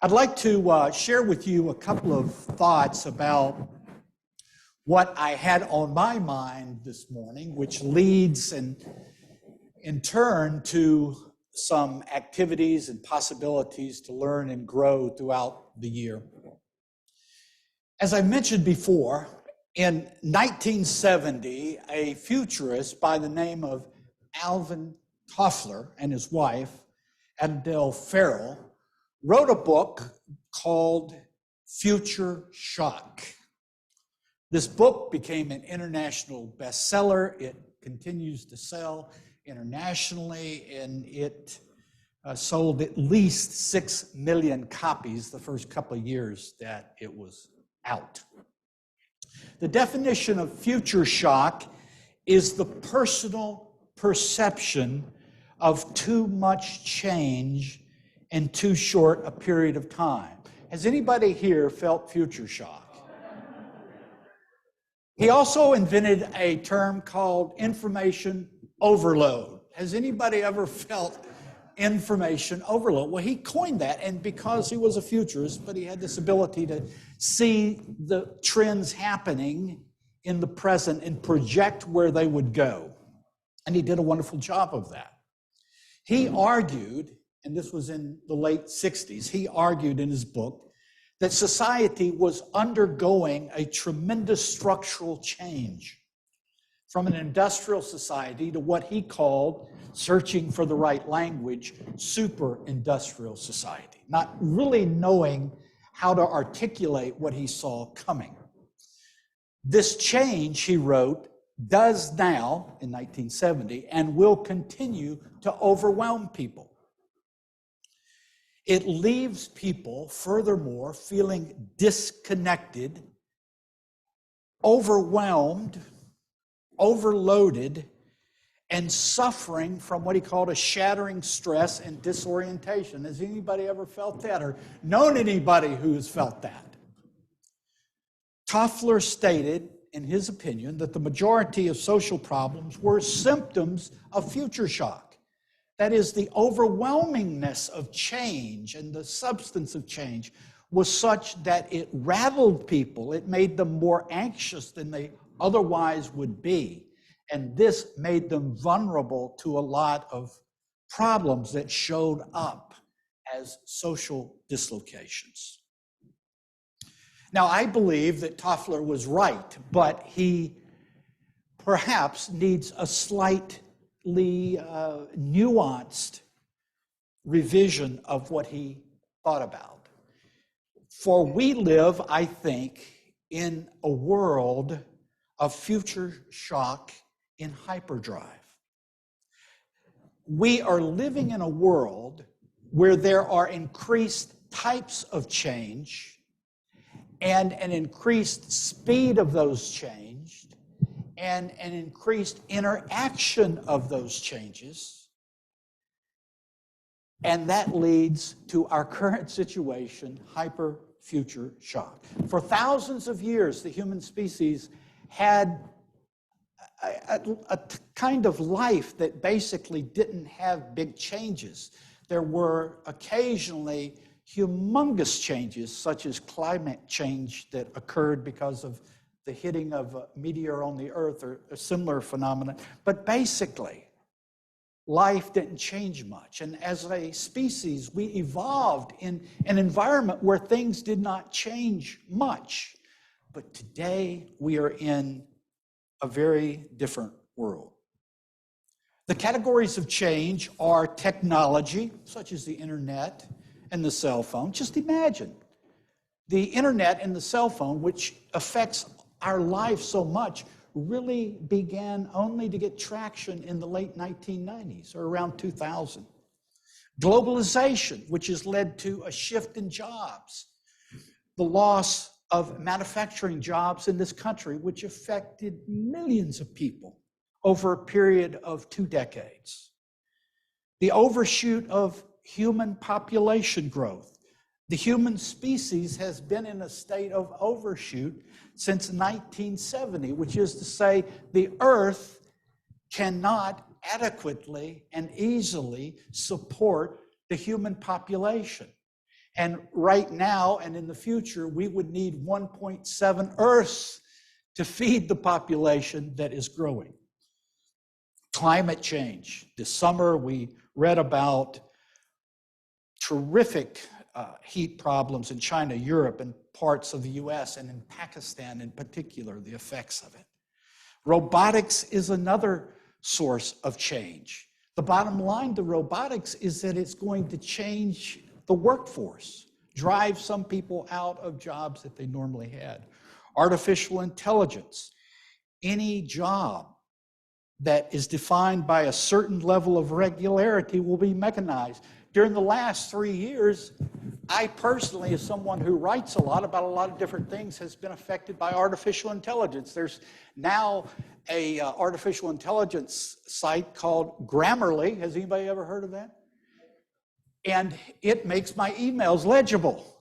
I'd like to share with you a couple of thoughts about what I had on my mind this morning, which leads in turn to some activities and possibilities to learn and grow throughout the year. As I mentioned before, in 1970, a futurist by the name of Alvin Toffler and his wife, Adele Farrell, wrote a book called Future Shock. This book became an international bestseller. It continues to sell internationally, and it sold at least 6 million copies the first couple of years that it was out. The definition of future shock is the personal perception of too much change in too short a period of time. Has anybody here felt future shock? He also invented a term called information overload. Has anybody ever felt information overload? Well, he coined that, and because he was a futurist, but he had this ability to see the trends happening in the present and project where they would go. And he did a wonderful job of that. He argued, and this was in the late 60s, he argued in his book that society was undergoing a tremendous structural change from an industrial society to what he called, searching for the right language, super-industrial society, not really knowing how to articulate what he saw coming. This change, he wrote, does now, in 1970, and will continue to overwhelm people. It leaves people, furthermore, feeling disconnected, overwhelmed, overloaded, and suffering from what he called a shattering stress and disorientation. Has anybody ever felt that or known anybody who has felt that? Toffler stated, in his opinion, that the majority of social problems were symptoms of future shock. That is, the overwhelmingness of change and the substance of change was such that it rattled people. It made them more anxious than they otherwise would be. And this made them vulnerable to a lot of problems that showed up as social dislocations. Now, I believe that Toffler was right, but he perhaps needs a slightly nuanced revision of what he thought about. For we live, I think, in a world of future shock in hyperdrive. We are living in a world where there are increased types of change and an increased speed of those change and an increased interaction of those changes. And that leads to our current situation, hyper-future shock. For thousands of years, the human species had a kind of life that basically didn't have big changes. There were occasionally humongous changes, such as climate change that occurred because of the hitting of a meteor on the earth or a similar phenomenon. But basically, life didn't change much. And as a species, we evolved in an environment where things did not change much. But today, we are in a very different world. The categories of change are technology, such as the internet and the cell phone. Just imagine the internet and the cell phone, which affects our life so much, really began only to get traction in the late 1990s or around 2000. Globalization, which has led to a shift in jobs, the loss of manufacturing jobs in this country, which affected millions of people over a period of 2 decades. The overshoot of human population growth. The human species has been in a state of overshoot since 1970, which is to say the Earth cannot adequately and easily support the human population. And right now and in the future, we would need 1.7 Earths to feed the population that is growing. Climate change. This summer, we read about terrific heat problems in China, Europe, and parts of the US, and in Pakistan in particular, the effects of it. Robotics is another source of change. The bottom line to robotics is that it's going to change the workforce, drive some people out of jobs that they normally had. Artificial intelligence, any job that is defined by a certain level of regularity will be mechanized. During the last 3 years, I personally, as someone who writes a lot about a lot of different things, has been affected by artificial intelligence. There's now a artificial intelligence site called Grammarly. Has anybody ever heard of that? And it makes my emails legible.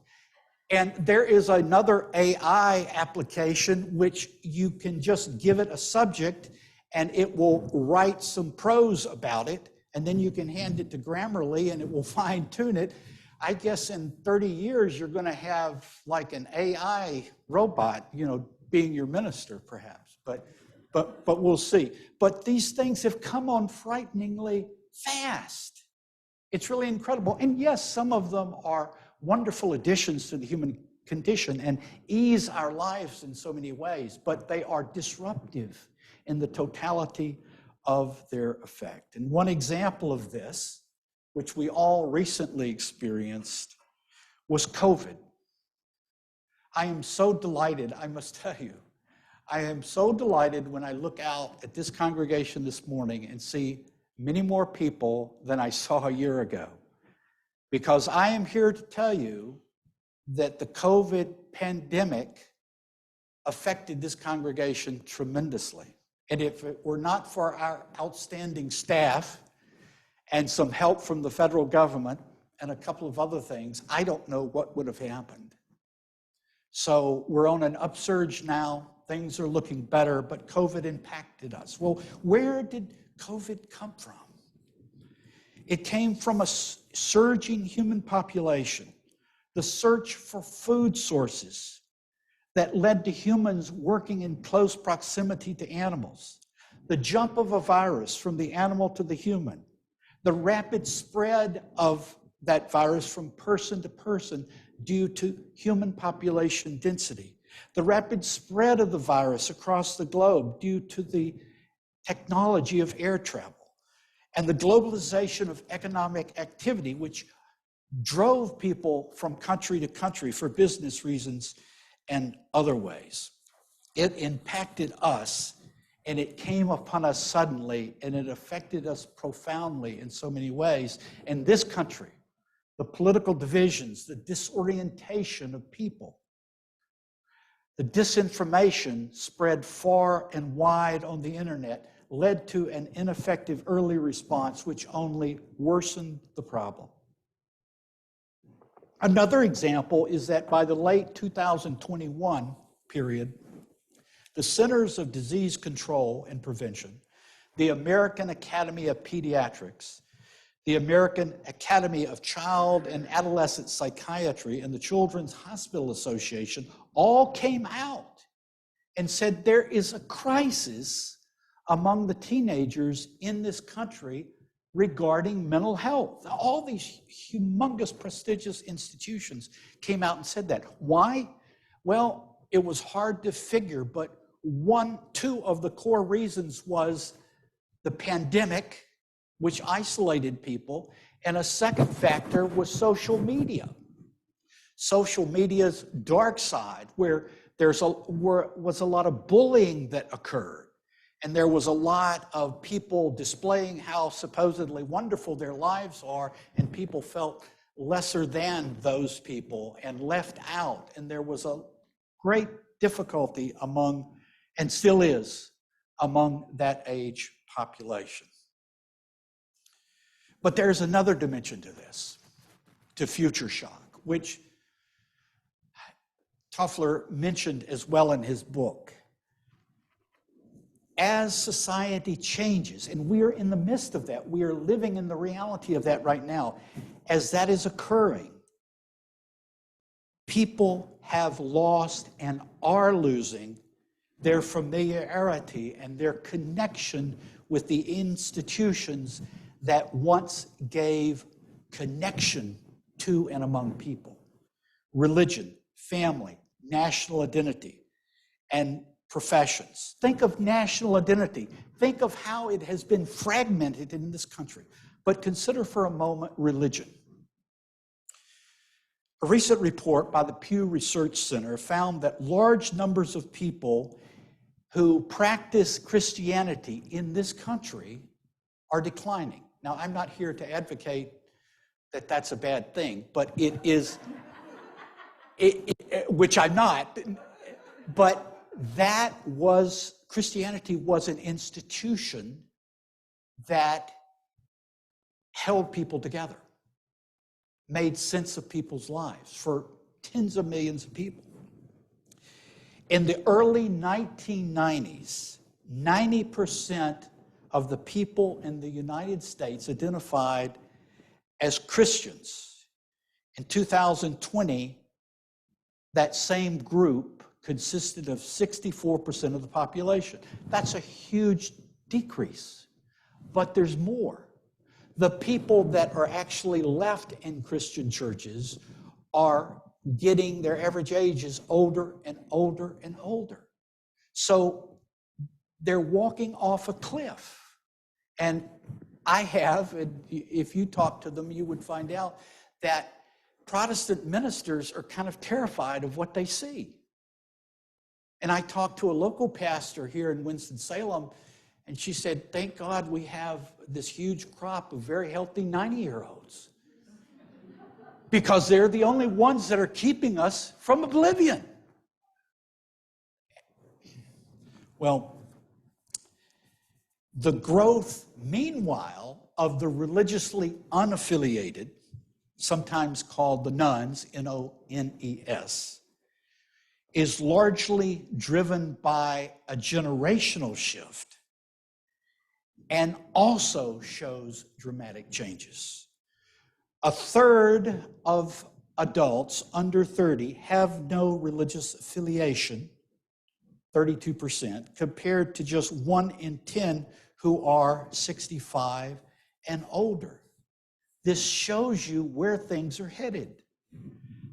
And there is another AI application which you can just give it a subject and it will write some prose about it, and then you can hand it to Grammarly and it will fine tune it. I guess in 30 years, you're going to have like an AI robot, being your minister perhaps, but we'll see. But these things have come on frighteningly fast. It's really incredible. And yes, some of them are wonderful additions to the human condition and ease our lives in so many ways, but they are disruptive in the totality of their effect. And one example of this, which we all recently experienced, was COVID. I am so delighted, I must tell you, I am so delighted when I look out at this congregation this morning and see many more people than I saw a year ago. Because I am here to tell you that the COVID pandemic affected this congregation tremendously. And if it were not for our outstanding staff and some help from the federal government and a couple of other things, I don't know what would have happened. So we're on an upsurge now. Things are looking better, but COVID impacted us. Well, where did COVID come from? It came from a surging human population, the search for food sources that led to humans working in close proximity to animals, the jump of a virus from the animal to the human, the rapid spread of that virus from person to person due to human population density, the rapid spread of the virus across the globe due to the technology of air travel, and the globalization of economic activity, which drove people from country to country for business reasons and other ways. It impacted us, and it came upon us suddenly, and it affected us profoundly in so many ways. In this country, the political divisions, the disorientation of people, the disinformation spread far and wide on the internet led to an ineffective early response, which only worsened the problem. Another example is that by the late 2021 period, the Centers of Disease Control and Prevention, the American Academy of Pediatrics, the American Academy of Child and Adolescent Psychiatry, and the Children's Hospital Association all came out and said there is a crisis among the teenagers in this country regarding mental health. All these humongous, prestigious institutions came out and said that. Why? Well, it was hard to figure, but two of the core reasons was the pandemic, which isolated people, and a second factor was social media. Social media's dark side, where was a lot of bullying that occurred. And there was a lot of people displaying how supposedly wonderful their lives are, and people felt lesser than those people and left out. And there was a great difficulty among, and still is, among that age population. But there's another dimension to this, to future shock, which Toffler mentioned as well in his book. As society changes, and we are in the midst of that, we are living in the reality of that right now, as that is occurring, people have lost and are losing their familiarity and their connection with the institutions that once gave connection to and among people. Religion, family, national identity, and professions. Think of national identity. Think of how it has been fragmented in this country. But consider for a moment religion. A recent report by the Pew Research Center found that large numbers of people who practice Christianity in this country are declining. Now, I'm not here to advocate that that's a bad thing, but it is, which I'm not, but Christianity was an institution that held people together, made sense of people's lives for tens of millions of people. In the early 1990s, 90% of the people in the United States identified as Christians. In 2020, that same group consisted of 64% of the population. That's a huge decrease, but there's more. The people that are actually left in Christian churches are getting, their average age is older and older and older. So they're walking off a cliff. And I have, and if you talk to them, you would find out that Protestant ministers are kind of terrified of what they see. And I talked to a local pastor here in Winston-Salem, and she said, thank God we have this huge crop of very healthy 90-year-olds. Because they're the only ones that are keeping us from oblivion. Well, the growth, meanwhile, of the religiously unaffiliated, sometimes called the nones, N-O-N-E-S, is largely driven by a generational shift and also shows dramatic changes. A third of adults under 30 have no religious affiliation, 32%, compared to just 1 in 10 who are 65 and older. This shows you where things are headed.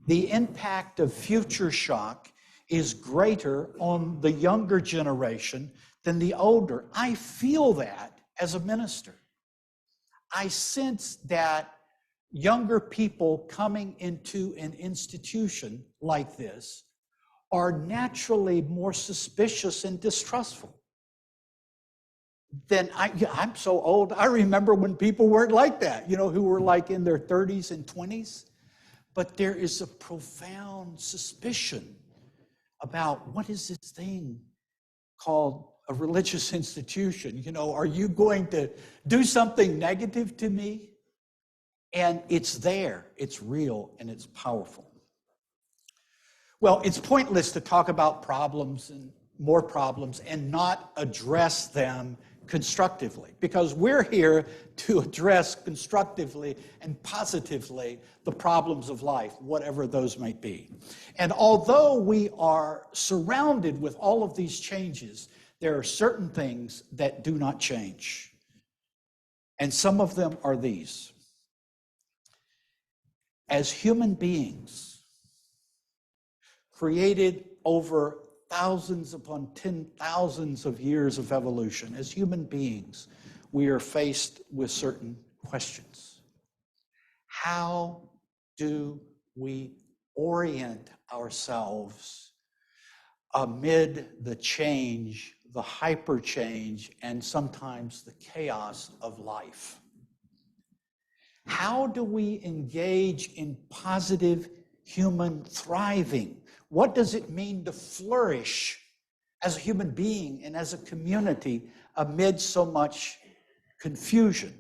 The impact of future shock is greater on the younger generation than the older. I feel that as a minister. I sense that younger people coming into an institution like this are naturally more suspicious and distrustful. I'm so old, I remember when people weren't like that, who were like in their 30s and 20s. But there is a profound suspicion about what is this thing called a religious institution? Are you going to do something negative to me? And it's there, it's real, and it's powerful. Well, it's pointless to talk about problems and more problems and not address them constructively, because we're here to address constructively and positively the problems of life, whatever those might be. And although we are surrounded with all of these changes, there are certain things that do not change. And some of them are these. As human beings, created over thousands upon 10,000s of years of evolution, as human beings, we are faced with certain questions. How do we orient ourselves amid the change, the hyper change, and sometimes the chaos of life? How do we engage in positive human thriving? What does it mean to flourish as a human being and as a community amid so much confusion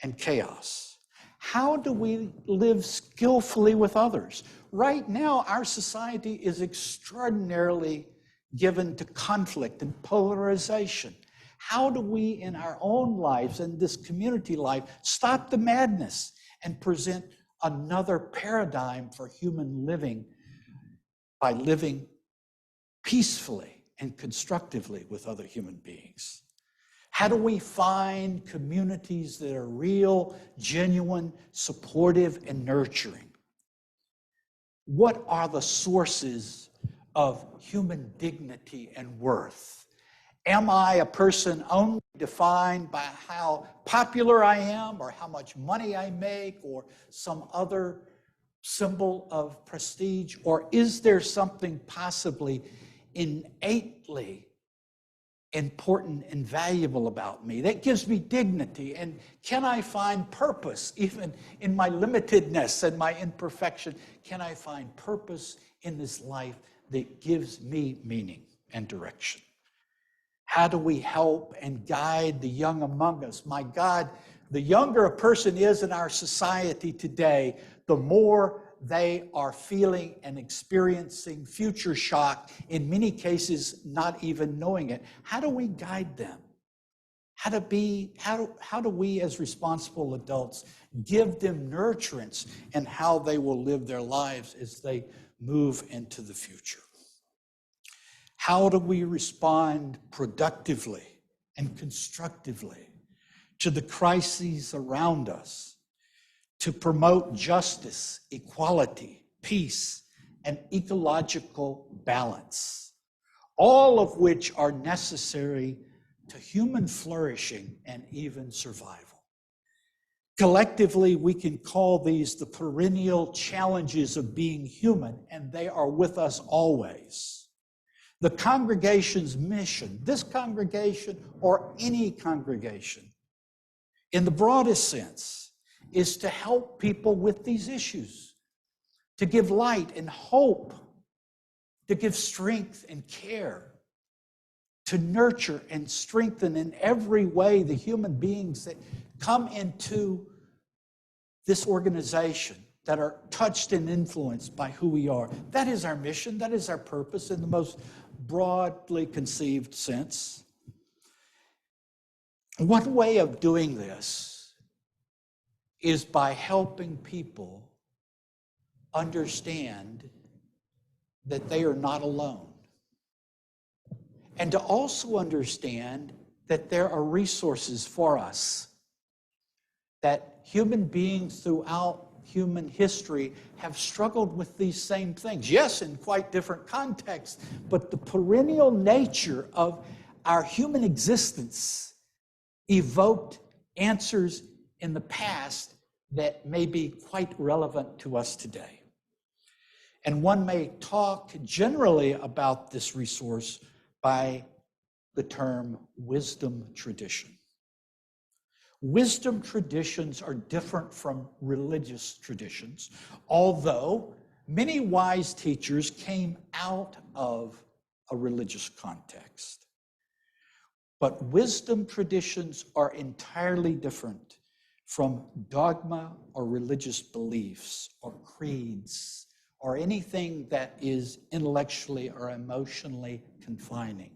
and chaos? How do we live skillfully with others? Right now, our society is extraordinarily given to conflict and polarization. How do we, in our own lives and this community life, stop the madness and present another paradigm for human living by living peacefully and constructively with other human beings? How do we find communities that are real, genuine, supportive, and nurturing? What are the sources of human dignity and worth? Am I a person only defined by how popular I am or how much money I make or some other symbol of prestige? Or is there something possibly innately important and valuable about me that gives me dignity? And can I find purpose even in my limitedness and my imperfection? Can I find purpose in this life that gives me meaning and direction? How do we help and guide the young among us? My God, the younger a person is in our society today, the more they are feeling and experiencing future shock, in many cases not even knowing it. How do we guide them? How do we as responsible adults give them nurturance and how they will live their lives as they move into the future? How do we respond productively and constructively to the crises around us to promote justice, equality, peace, and ecological balance, all of which are necessary to human flourishing and even survival? Collectively, we can call these the perennial challenges of being human, and they are with us always. The congregation's mission, this congregation or any congregation, in the broadest sense, is to help people with these issues, to give light and hope, to give strength and care, to nurture and strengthen in every way the human beings that come into this organization, that are touched and influenced by who we are. That is our mission, that is our purpose in the most broadly conceived sense. One way of doing this is by helping people understand that they are not alone, and to also understand that there are resources for us, that human beings throughout human history have struggled with these same things. Yes, in quite different contexts, but the perennial nature of our human existence evoked answers in the past that may be quite relevant to us today. And one may talk generally about this resource by the term wisdom tradition. Wisdom traditions are different from religious traditions, although many wise teachers came out of a religious context. But wisdom traditions are entirely different from dogma or religious beliefs or creeds or anything that is intellectually or emotionally confining.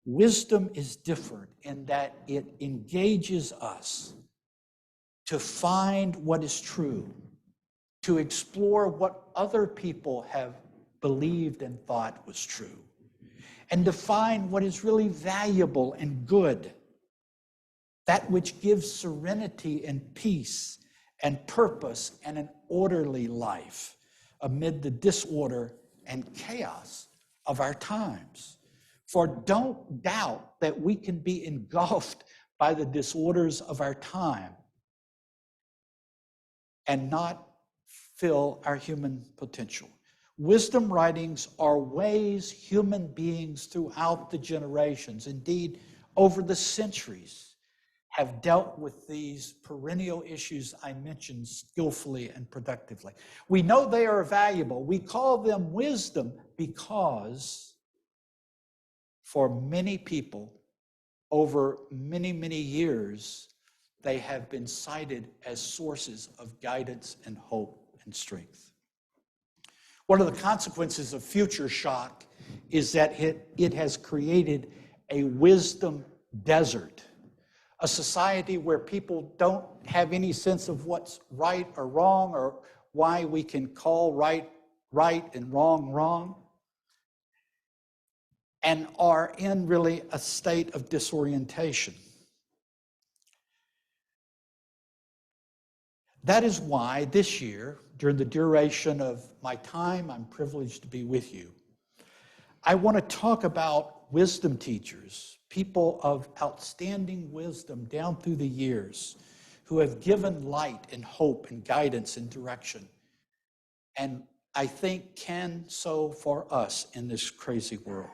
Wisdom is different in that it engages us to find what is true, to explore what other people have believed and thought was true, and to find what is really valuable and good, that which gives serenity and peace and purpose and an orderly life amid the disorder and chaos of our times. For don't doubt that we can be engulfed by the disorders of our time and not fill our human potential. Wisdom writings are ways human beings throughout the generations, indeed over the centuries, have dealt with these perennial issues I mentioned skillfully and productively. We know they are valuable. We call them wisdom because for many people, over many, many years, they have been cited as sources of guidance and hope and strength. One of the consequences of future shock is that it has created a wisdom desert, a society where people don't have any sense of what's right or wrong, or why we can call right right and wrong wrong, and are in really a state of disorientation. That is why this year, during the duration of my time, I'm privileged to be with you, I want to talk about wisdom teachers, people of outstanding wisdom down through the years, who have given light and hope and guidance and direction, and I think can so for us in this crazy world.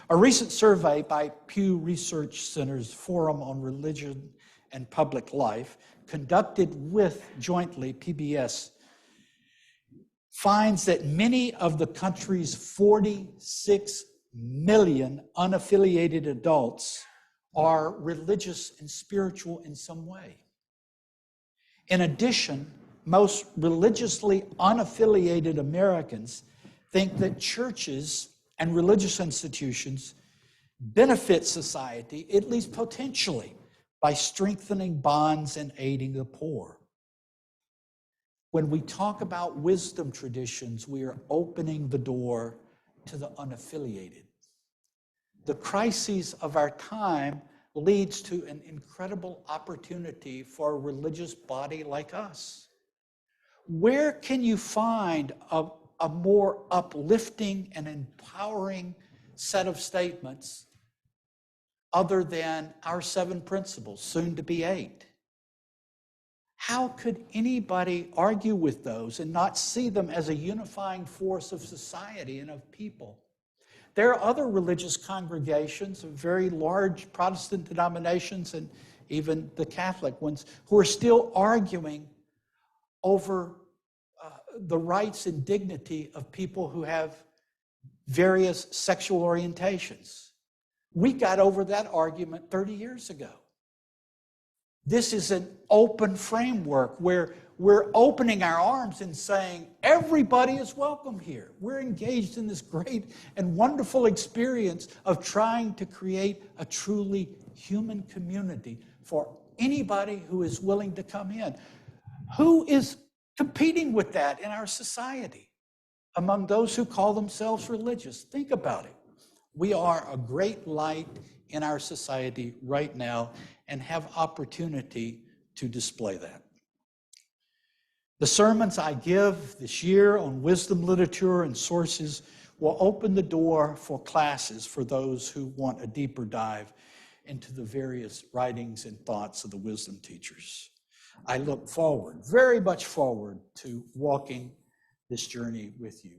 A recent survey by Pew Research Center's Forum on Religion and Public Life, conducted with jointly PBS, finds that many of the country's 46 million unaffiliated adults are religious and spiritual in some way. In addition, most religiously unaffiliated Americans think that churches and religious institutions benefit society, at least potentially, by strengthening bonds and aiding the poor. When we talk about wisdom traditions, we are opening the door to the unaffiliated. The crises of our time leads to an incredible opportunity for a religious body like us. Where can you find a more uplifting and empowering set of statements other than our 7 principles, soon to be 8? How could anybody argue with those and not see them as a unifying force of society and of people? There are other religious congregations, very large Protestant denominations and even the Catholic ones, who are still arguing over the rights and dignity of people who have various sexual orientations. We got over that argument 30 years ago. This is an open framework where we're opening our arms and saying, everybody is welcome here. We're engaged in this great and wonderful experience of trying to create a truly human community for anybody who is willing to come in. Who is competing with that in our society among those who call themselves religious? Think about it. We are a great light in our society right now and have opportunity to display that. The sermons I give this year on wisdom literature and sources will open the door for classes for those who want a deeper dive into the various writings and thoughts of the wisdom teachers. I look forward, very much forward, to walking this journey with you.